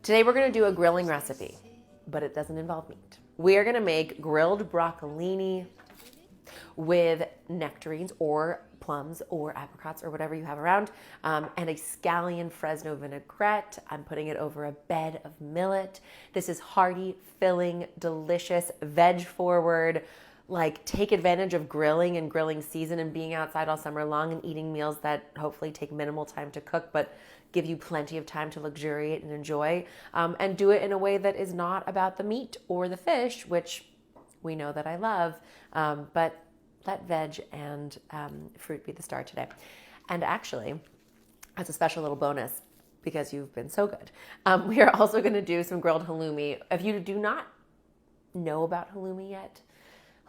Today we're gonna do a grilling recipe, but it doesn't involve meat. We are gonna make grilled broccolini with nectarines or plums or apricots or whatever you have around, and a scallion Fresno vinaigrette. I'm putting it over a bed of millet. This is hearty, filling, delicious, veg-forward. Like, take advantage of grilling and grilling season and being outside all summer long and eating meals that hopefully take minimal time to cook, but give you plenty of time to luxuriate and enjoy, and do it in a way that is not about the meat or the fish, which we know that I love, but let veg and fruit be the star today. And actually, as a special little bonus, because you've been so good, we are also going to do some grilled halloumi. If you do not know about halloumi yet,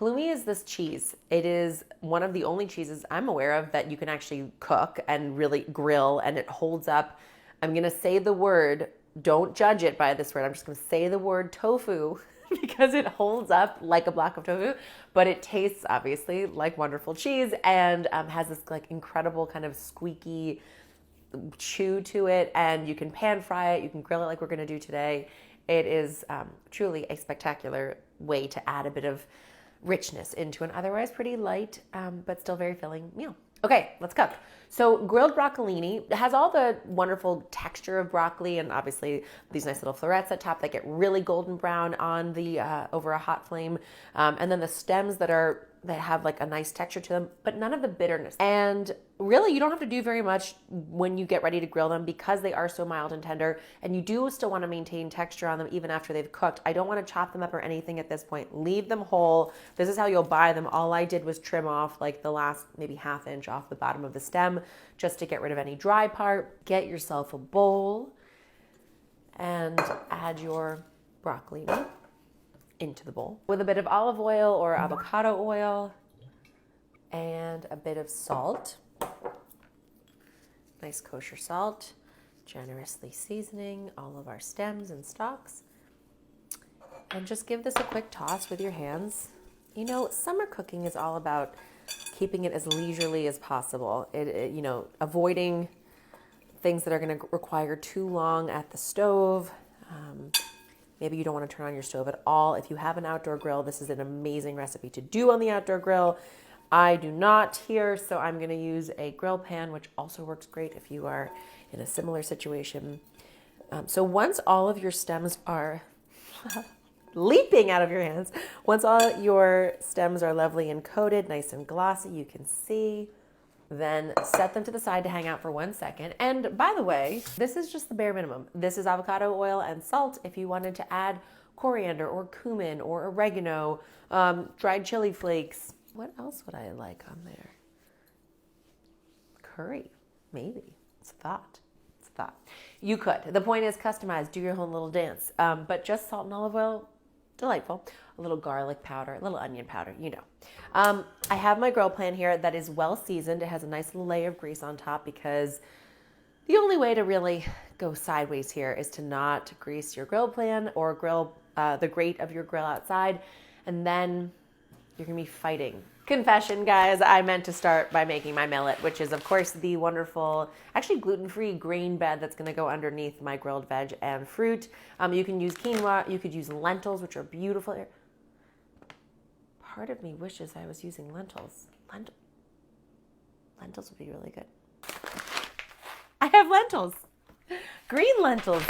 halloumi is this cheese. It is one of the only cheeses I'm aware of that you can actually cook and really grill, and it holds up. I'm going to say the word, don't judge it by this word. I'm just going to say the word tofu because it holds up like a block of tofu, but it tastes obviously like wonderful cheese and has this like incredible kind of squeaky chew to it, and you can pan fry it, you can grill it like we're going to do today. It is truly a spectacular way to add a bit of richness into an otherwise pretty light but still very filling meal. Okay, let's cook. So grilled broccolini has all the wonderful texture of broccoli and obviously these nice little florets at top that get really golden brown on the over a hot flame, and then the stems that have like a nice texture to them, but none of the bitterness. And really, you don't have to do very much when you get ready to grill them because they are so mild and tender, and you do still want to maintain texture on them even after they've cooked. I don't want to chop them up or anything at this point. Leave them whole. This is how you'll buy them. All I did was trim off like the last maybe ½ inch off the bottom of the stem just to get rid of any dry part. Get yourself a bowl and add your broccoli into the bowl with a bit of olive oil or avocado oil and a bit of salt. Nice kosher salt, generously seasoning all of our stems and stalks. And just give this a quick toss with your hands. You know, summer cooking is all about keeping it as leisurely as possible. You know, avoiding things that are going to require too long at the stove. Maybe you don't want to turn on your stove at all. If you have an outdoor grill, this is an amazing recipe to do on the outdoor grill. I do not here, so I'm going to use a grill pan, which also works great if you are in a similar situation. So once all of your stems are leaping out of your hands, once all your stems are lovely and coated, nice and glossy, you can see, then set them to the side to hang out for 1 second. And by the way, this is just the bare minimum. This is avocado oil and salt. If you wanted to add coriander or cumin or oregano, dried chili flakes, what else would I like on there? Curry, maybe. It's a thought. It's a thought. You could. The point is customize, do your own little dance. But just salt and olive oil, delightful. A little garlic powder, a little onion powder, you know. I have my grill pan here that is well seasoned. It has a nice little layer of grease on top because the only way to really go sideways here is to not grease your grill pan or grill the grate of your grill outside, and then you're gonna be fighting. Confession, guys, I meant to start by making my millet, which is of course the wonderful, actually gluten-free grain bed that's gonna go underneath my grilled veg and fruit. You can use quinoa, you could use lentils, which are beautiful. Part of me wishes I was using lentils. Lentils would be really good. I have lentils. Green lentils.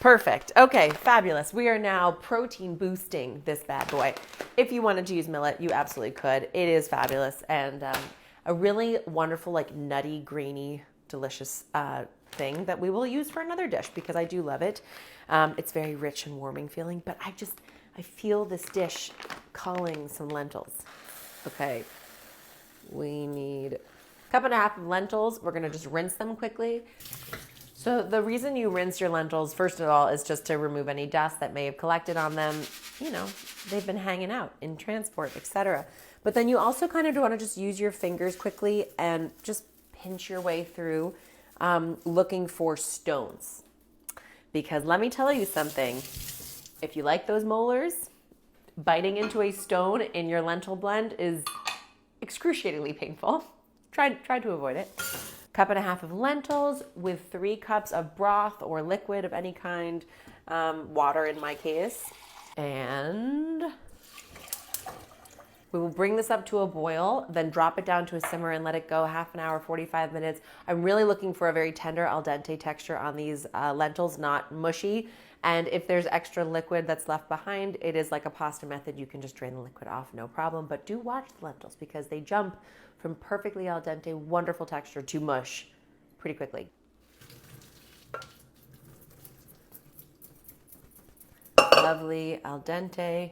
Perfect. Okay, fabulous. We are now protein boosting this bad boy. If you wanted to use millet, you absolutely could. It is fabulous and a really wonderful, like nutty, grainy, delicious thing that we will use for another dish because I do love it. It's very rich and warming feeling, but I feel this dish calling some lentils. Okay, we need 1.5 cups of lentils. We're gonna just rinse them quickly. So the reason you rinse your lentils, first of all, is just to remove any dust that may have collected on them. You know, they've been hanging out in transport, etc. But then you also kind of want to just use your fingers quickly and just pinch your way through looking for stones. Because let me tell you something, if you like those molars, biting into a stone in your lentil blend is excruciatingly painful. Try to avoid it. 1.5 cups of lentils with 3 cups of broth or liquid of any kind. water in my case. And we will bring this up to a boil, then drop it down to a simmer and let it go half an hour, 45 minutes. I'm really looking for a very tender al dente texture on these lentils, not mushy. And if there's extra liquid that's left behind, it is like a pasta method. You can just drain the liquid off, no problem. But do watch the lentils because they jump from perfectly al dente, wonderful texture to mush pretty quickly. Lovely al dente,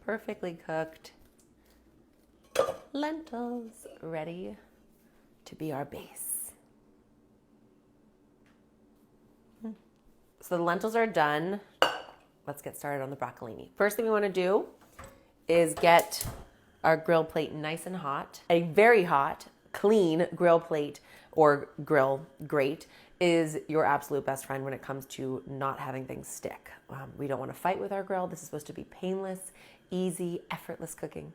perfectly cooked lentils ready to be our base. So the lentils are done. Let's get started on the broccolini. First thing we want to do is get our grill plate nice and hot. A very hot, clean grill plate or grill grate is your absolute best friend when it comes to not having things stick. We don't want to fight with our grill. This is supposed to be painless, easy, effortless cooking.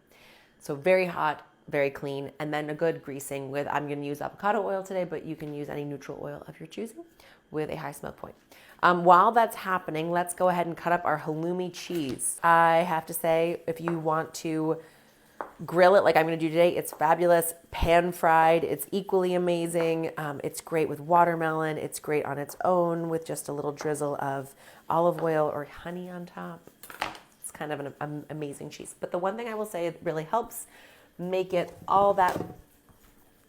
So very hot, very clean, and then a good greasing with, I'm going to use avocado oil today, but you can use any neutral oil of your choosing with a high smoke point. While that's happening, let's go ahead and cut up our halloumi cheese. I have to say, if you want to grill it like I'm going to do today, it's fabulous. Pan fried, it's equally amazing. It's great with watermelon. It's great on its own with just a little drizzle of olive oil or honey on top. It's kind of an amazing cheese. But the one thing I will say it really helps make it all that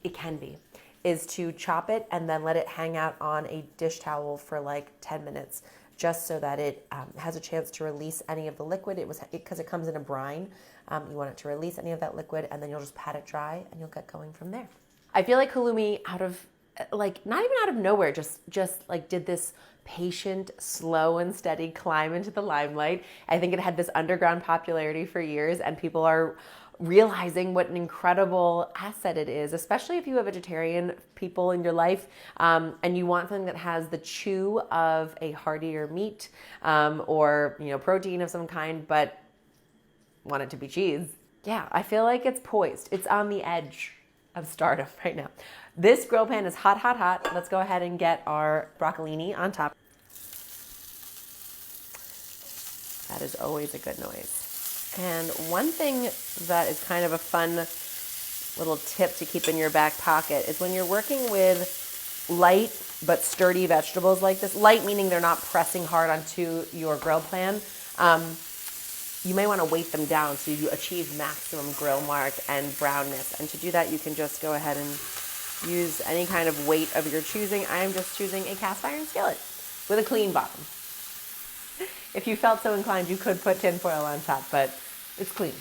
it can be is to chop it and then let it hang out on a dish towel for like 10 minutes just so that it has a chance to release any of the liquid. Because it comes in a brine. You want it to release any of that liquid and then you'll just pat it dry and you'll get going from there. I feel like halloumi not even out of nowhere, just like did this patient, slow and steady climb into the limelight. I think it had this underground popularity for years and people are realizing what an incredible asset it is, especially if you have vegetarian people in your life and you want something that has the chew of a heartier meat or protein of some kind, but want it to be cheese. Yeah, I feel like it's poised. It's on the edge of stardom right now. This grill pan is hot, hot, hot. Let's go ahead and get our broccolini on top. That is always a good noise. And one thing that is kind of a fun little tip to keep in your back pocket is when you're working with light but sturdy vegetables like this, light meaning they're not pressing hard onto your grill pan, you may want to weight them down so you achieve maximum grill mark and brownness. And to do that, you can just go ahead and use any kind of weight of your choosing. I am just choosing a cast iron skillet with a clean bottom. If you felt so inclined, you could put tin foil on top, but it's clean.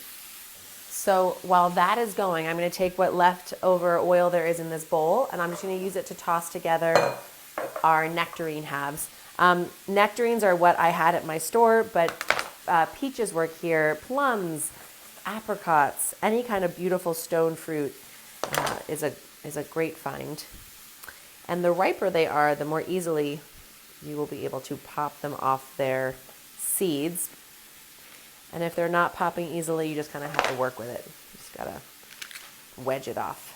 So while that is going, I'm going to take what leftover oil there is in this bowl, and I'm just going to use it to toss together our nectarine halves. Nectarines are what I had at my store, but peaches work here, plums, apricots, any kind of beautiful stone fruit is a great find. And the riper they are, the more easily you will be able to pop them off their seeds. And if they're not popping easily, you just kind of have to work with it. You just gotta wedge it off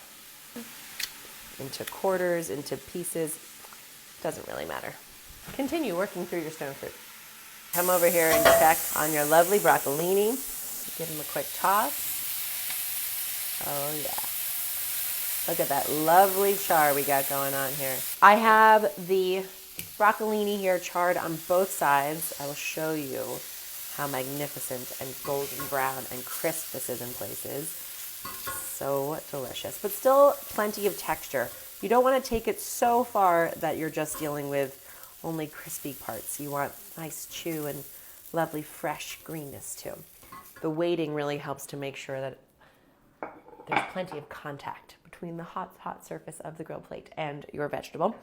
into quarters, into pieces. Doesn't really matter. Continue working through your stone fruit. Come over here and check on your lovely broccolini. Give them a quick toss. Oh yeah. Look at that lovely char we got going on here. I have the broccolini here charred on both sides. I will show you how magnificent and golden brown and crisp this is in places. So delicious, but still plenty of texture. You don't want to take it so far that you're just dealing with only crispy parts. You want nice chew and lovely fresh greenness too. The weighting really helps to make sure that there's plenty of contact between the hot surface of the grill plate and your vegetable.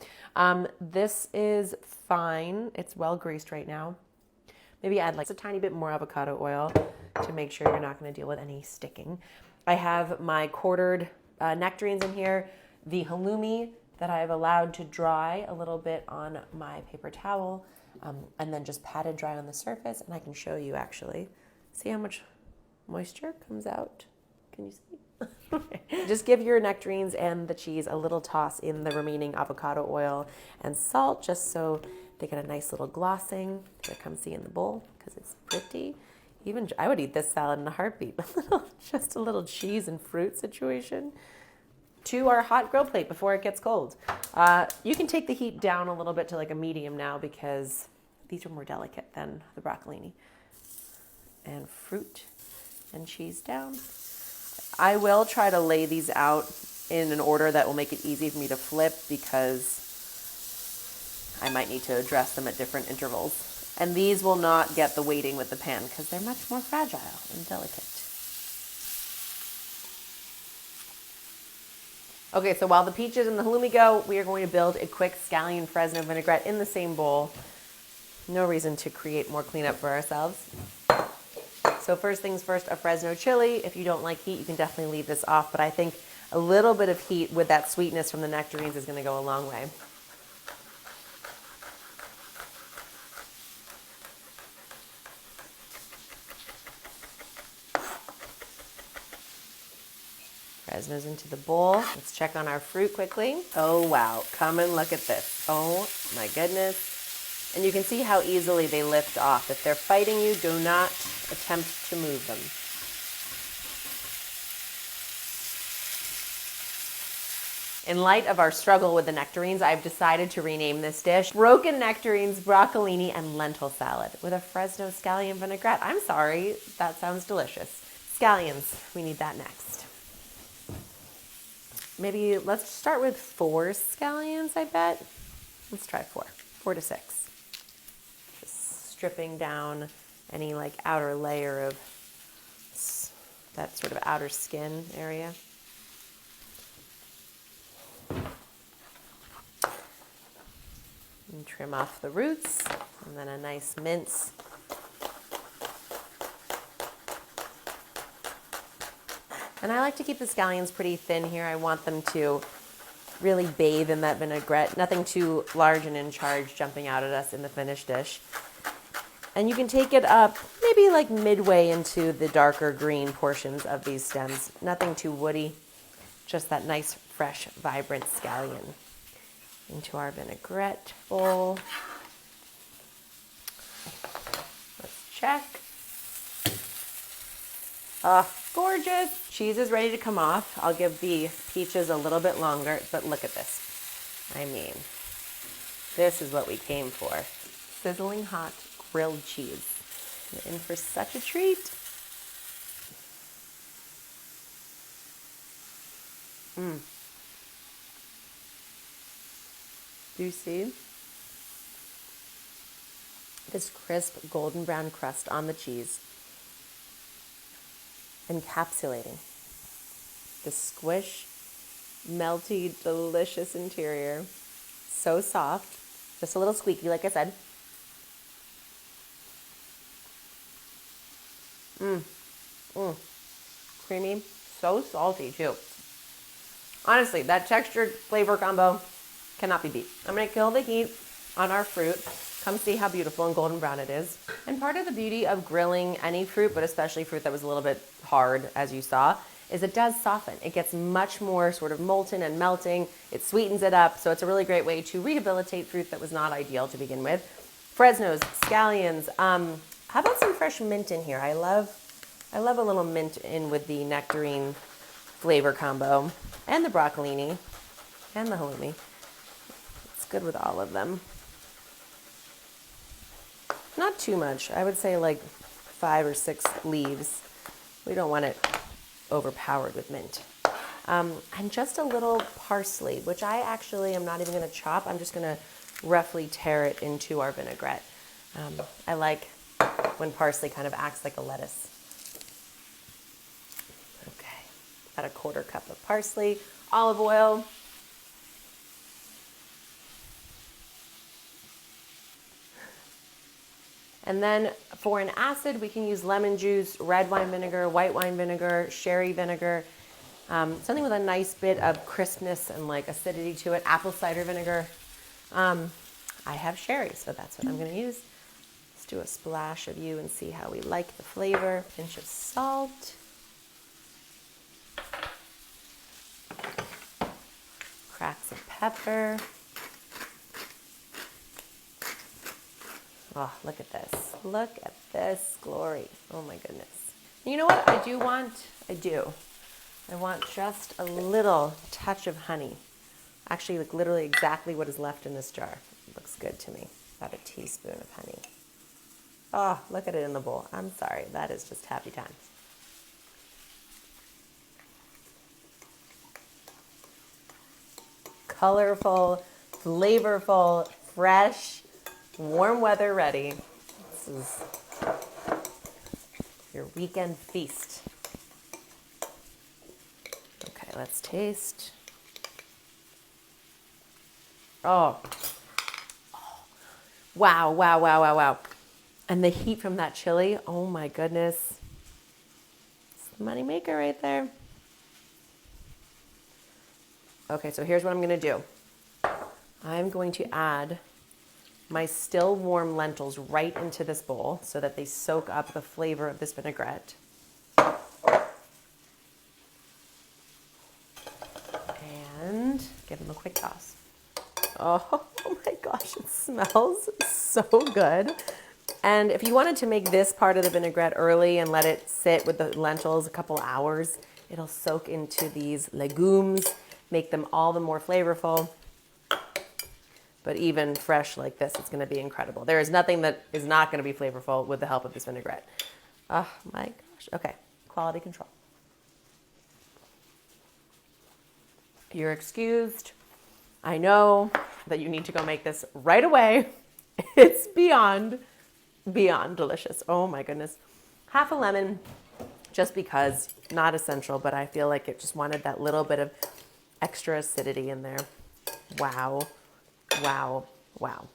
This is fine. It's well greased right now. Maybe add like a tiny bit more avocado oil to make sure you're not going to deal with any sticking. I have my quartered nectarines in here, the halloumi that I've allowed to dry a little bit on my paper towel, and then just patted dry on the surface. And I can show you actually. See how much moisture comes out? Can you see? Just give your nectarines and the cheese a little toss in the remaining avocado oil and salt just so They get a nice little glossing. Here, come see in the bowl because it's pretty. Even I would eat this salad in a heartbeat. Just a little cheese and fruit situation. To our hot grill plate before it gets cold. You can take the heat down a little bit to like a medium now because these are more delicate than the broccolini. And fruit and cheese down. I will try to lay these out in an order that will make it easy for me to flip because I might need to address them at different intervals. And these will not get the weighting with the pan because they're much more fragile and delicate. Okay, so while the peaches and the halloumi go, we are going to build a quick scallion Fresno vinaigrette in the same bowl. No reason to create more cleanup for ourselves. So first things first, a Fresno chili. If you don't like heat, you can definitely leave this off, but I think a little bit of heat with that sweetness from the nectarines is going to go a long way. Fresno's into the bowl. Let's check on our fruit quickly. Oh wow, come and look at this. Oh my goodness. And you can see how easily they lift off. If they're fighting you, do not attempt to move them. In light of our struggle with the nectarines, I've decided to rename this dish Broken Nectarines, Broccolini, and Lentil Salad with a Fresno scallion vinaigrette. I'm sorry, that sounds delicious. Scallions, we need that next. Maybe let's start with 4 scallions, I bet. Let's try 4 to 6. Just stripping down any like outer layer of that sort of outer skin area. And trim off the roots, and then a nice mince. And I like to keep the scallions pretty thin here. I want them to really bathe in that vinaigrette. Nothing too large and in charge jumping out at us in the finished dish. And you can take it up maybe like midway into the darker green portions of these stems. Nothing too woody, just that nice, fresh, vibrant scallion. Into our vinaigrette bowl. Let's check. Gorgeous. Cheese is ready to come off. I'll give the peaches a little bit longer, but look at this. I mean, this is what we came for. Sizzling hot grilled cheese. You're in for such a treat. Do you see this crisp golden brown crust on the cheese encapsulating the squish, melty, delicious interior? So soft, just a little squeaky, like I said. Creamy, so salty too. Honestly, that textured flavor combo cannot be beat. I'm gonna kill the heat on our fruit. Come see how beautiful and golden brown it is. And part of the beauty of grilling any fruit, but especially fruit that was a little bit hard, as you saw, is it does soften. It gets much more sort of molten and melting. It sweetens it up. So it's a really great way to rehabilitate fruit that was not ideal to begin with. Fresnos, scallions. How about some fresh mint in here? I love a little mint in with the nectarine flavor combo and the broccolini and the halloumi. It's good with all of them. Not too much. I would say like 5 or 6 leaves. We don't want it overpowered with mint. And just a little parsley, which I actually am not even going to chop. I'm just going to roughly tear it into our vinaigrette. I like when parsley kind of acts like a lettuce. Okay, about a 1/4 cup of parsley, olive oil. And then for an acid, we can use lemon juice, red wine vinegar, white wine vinegar, sherry vinegar, something with a nice bit of crispness and like acidity to it, apple cider vinegar. I have sherry, so that's what I'm gonna use. Let's do a splash of you and see how we like the flavor. Pinch of salt. Cracks of pepper. Oh, look at this. Look at this glory. Oh my goodness. You know what I do want? I want just a little touch of honey. Actually, like literally exactly what is left in this jar. It looks good to me. About a teaspoon of honey. Oh, look at it in the bowl. I'm sorry. That is just happy times. Colorful, flavorful, fresh, warm weather ready. This is your weekend feast. Okay, let's taste. Oh. Wow, wow, wow, wow, wow. And the heat from that chili, oh my goodness. It's the money maker right there. Okay, so here's what I'm gonna do. I'm going to add my still warm lentils right into this bowl so that they soak up the flavor of this vinaigrette. And give them a quick toss. Oh my gosh, it smells so good. And if you wanted to make this part of the vinaigrette early and let it sit with the lentils a couple hours, it'll soak into these legumes, make them all the more flavorful. But even fresh like this, it's gonna be incredible. There is nothing that is not gonna be flavorful with the help of this vinaigrette. Oh my gosh, okay, quality control. You're excused. I know that you need to go make this right away. It's beyond delicious. Oh my goodness. Half a lemon, just because, not essential, but I feel like it just wanted that little bit of extra acidity in there. Wow, wow, wow.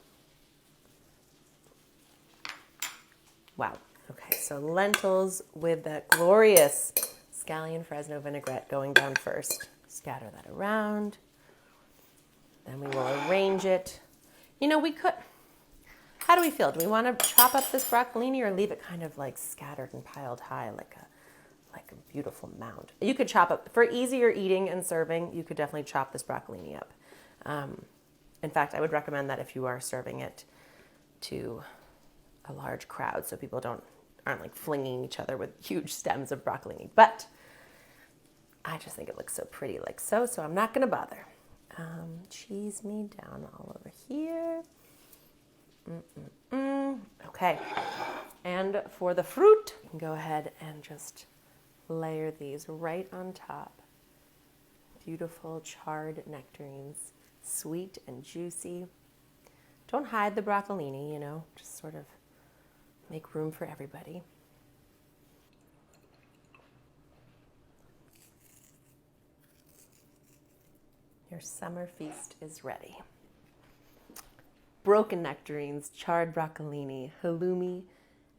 Wow. Okay, so lentils with that glorious scallion Fresno vinaigrette going down first. Scatter that around. Then we will arrange it. You know, we could, how do we feel? Do we want to chop up this broccolini or leave it kind of like scattered and piled high like a beautiful mound? You could chop up, for easier eating and serving, you could definitely chop this broccolini up. In fact, I would recommend that if you are serving it to a large crowd so people aren't like flinging each other with huge stems of broccolini. But I just think it looks so pretty like so I'm not going to bother. Cheese me down all over here. Okay. And for the fruit, you can go ahead and just layer these right on top. Beautiful charred nectarines, sweet and juicy. Don't hide the broccolini, you know, just sort of make room for everybody. Your summer feast is ready. Broken nectarines, charred broccolini, halloumi,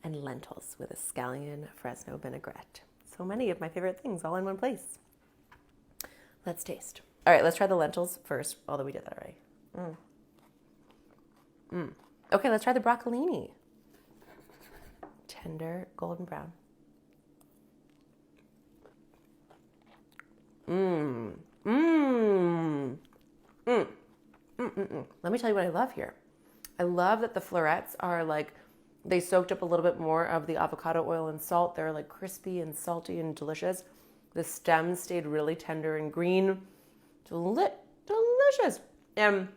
and lentils with a scallion Fresno vinaigrette. So many of my favorite things all in one place. Let's taste. All right, let's try the lentils first, although we did that already. Okay, let's try the broccolini. Tender, golden brown. Let me tell you what I love here. I love that the florets are like, they soaked up a little bit more of the avocado oil and salt. They're like crispy and salty and delicious. The stems stayed really tender and green. Delicious. And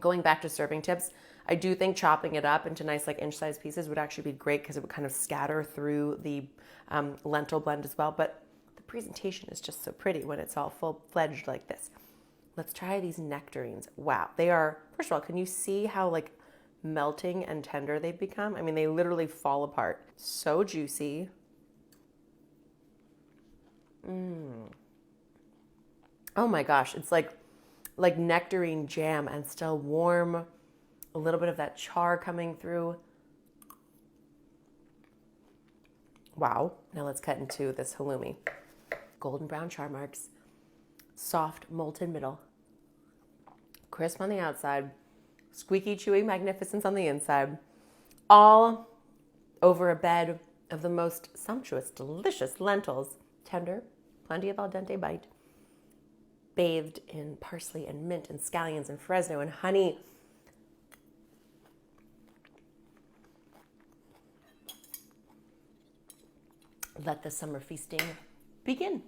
going back to serving tips, I do think chopping it up into nice like inch-sized pieces would actually be great because it would kind of scatter through the lentil blend as well. But the presentation is just so pretty when it's all full-fledged like this. Let's try these nectarines. Wow, they are, first of all, can you see how like melting and tender they've become? I mean, they literally fall apart. So juicy. Oh my gosh, it's like nectarine jam and still warm. A little bit of that char coming through. Wow. Now let's cut into this halloumi. Golden brown char marks. Soft, molten middle. Crisp on the outside. Squeaky, chewy magnificence on the inside. All over a bed of the most sumptuous, delicious lentils. Tender, plenty of al dente bite. Bathed in parsley and mint and scallions and Fresno and honey. let the summer feasting begin.